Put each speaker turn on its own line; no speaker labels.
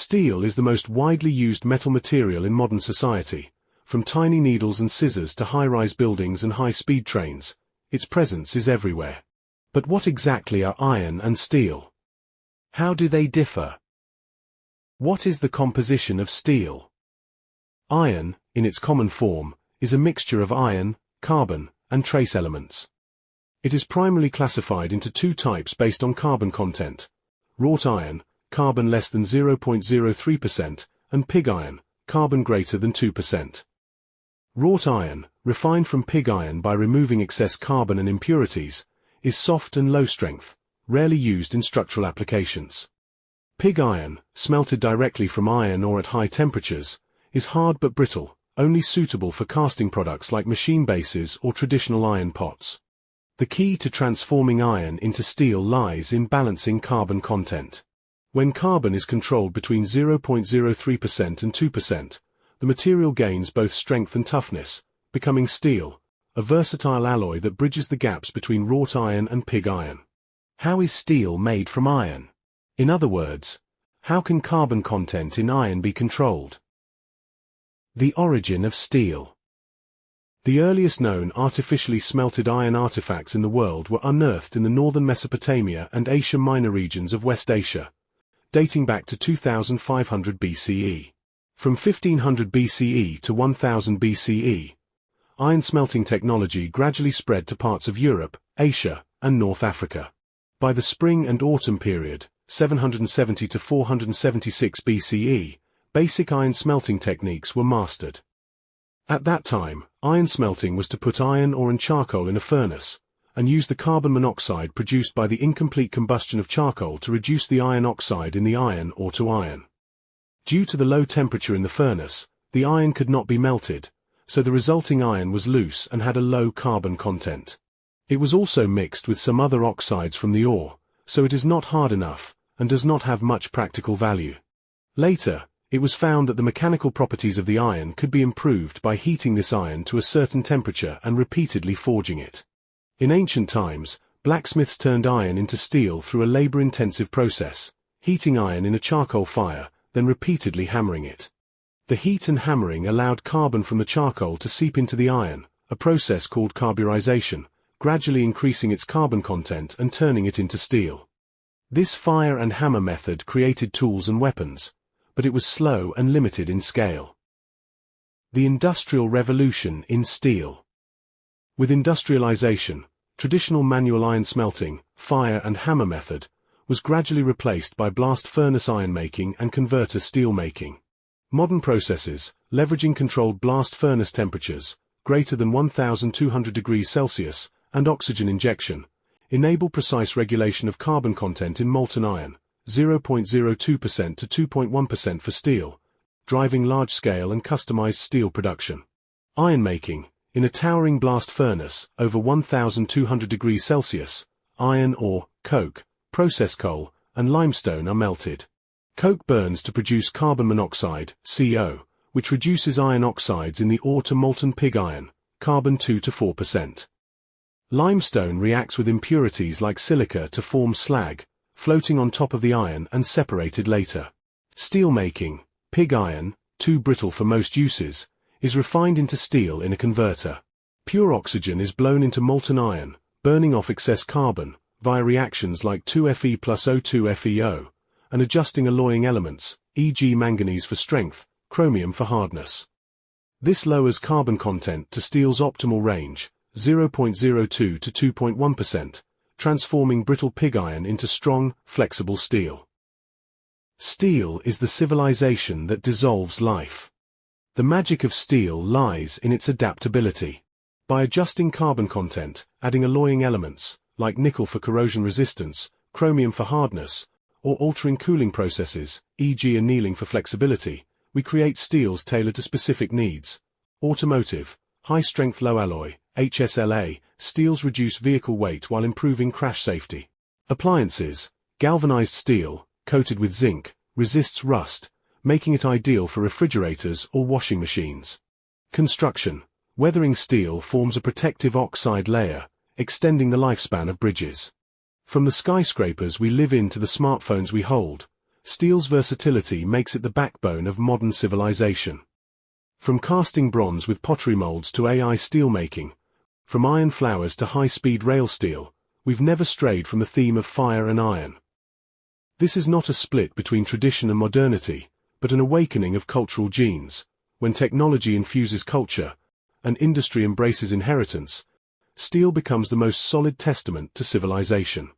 Steel is the most widely used metal material in modern society. From tiny needles and scissors to high-rise buildings and high-speed trains, its presence is everywhere. But what exactly are iron and steel? How do they differ? What is the composition of steel? Iron, in its common form, is a mixture of iron, carbon, and trace elements. It is primarily classified into two types based on carbon content: wrought iron, carbon less than 0.03%, and pig iron, carbon greater than 2%. Wrought iron, refined from pig iron by removing excess carbon and impurities, is soft and low strength, rarely used in structural applications. Pig iron, smelted directly from iron or at high temperatures, is hard but brittle, only suitable for casting products like machine bases or traditional iron pots. The key to transforming iron into steel lies in balancing carbon content. When carbon is controlled between 0.03% and 2%, the material gains both strength and toughness, becoming steel, a versatile alloy that bridges the gaps between wrought iron and pig iron. How is steel made from iron? In other words, how can carbon content in iron be controlled? The origin of steel. The earliest known artificially smelted iron artifacts in the world were unearthed in the northern Mesopotamia and Asia Minor regions of West Asia, dating back to 2500 BCE. From 1500 BCE to 1000 BCE, iron smelting technology gradually spread to parts of Europe, Asia, and North Africa. By the Spring and Autumn period, 770 to 476 BCE, basic iron smelting techniques were mastered. At that time, iron smelting was to put iron ore and charcoal in a furnace, and use the carbon monoxide produced by the incomplete combustion of charcoal to reduce the iron oxide in the iron ore to iron. Due to the low temperature in the furnace, the iron could not be melted, so the resulting iron was loose and had a low carbon content. It was also mixed with some other oxides from the ore, so it is not hard enough, and does not have much practical value. Later, it was found that the mechanical properties of the iron could be improved by heating this iron to a certain temperature and repeatedly forging it. In ancient times, blacksmiths turned iron into steel through a labor-intensive process, heating iron in a charcoal fire, then repeatedly hammering it. The heat and hammering allowed carbon from the charcoal to seep into the iron, a process called carburization, gradually increasing its carbon content and turning it into steel. This fire and hammer method created tools and weapons, but it was slow and limited in scale. The Industrial Revolution in steel. With industrialization, traditional manual iron smelting, fire and hammer method, was gradually replaced by blast furnace ironmaking and converter steelmaking. Modern processes, leveraging controlled blast furnace temperatures, greater than 1200 degrees Celsius, and oxygen injection, enable precise regulation of carbon content in molten iron, 0.02% to 2.1% for steel, driving large-scale and customized steel production. Ironmaking. In a towering blast furnace, over 1200 degrees Celsius, iron ore, coke, process coal, and limestone are melted. Coke burns to produce carbon monoxide, CO, which reduces iron oxides in the ore to molten pig iron, carbon 2 to 4%. Limestone reacts with impurities like silica to form slag, floating on top of the iron and separated later. Steelmaking. Pig iron, too brittle for most uses, is refined into steel in a converter. Pure oxygen is blown into molten iron, burning off excess carbon, via reactions like 2Fe plus O2FeO, and adjusting alloying elements, e.g. manganese for strength, chromium for hardness. This lowers carbon content to steel's optimal range, 0.02 to 2.1%, transforming brittle pig iron into strong, flexible steel. Steel is the civilization that dissolves life. The magic of steel lies in its adaptability. By adjusting carbon content, adding alloying elements, like nickel for corrosion resistance, chromium for hardness, or altering cooling processes, e.g. annealing for flexibility, we create steels tailored to specific needs. Automotive, high-strength low-alloy, HSLA, steels reduce vehicle weight while improving crash safety. Appliances, galvanized steel, coated with zinc, resists rust, making it ideal for refrigerators or washing machines. Construction, weathering steel forms a protective oxide layer, extending the lifespan of bridges. From the skyscrapers we live in to the smartphones we hold, Steel's versatility makes it the backbone of modern civilization. From casting bronze with pottery molds to AI steelmaking, from iron flowers to high-speed rail steel, we've never strayed from the theme of fire and iron. This is not a split between tradition and modernity, but an awakening of cultural genes. When technology infuses culture, and industry embraces inheritance, steel becomes the most solid testament to civilization.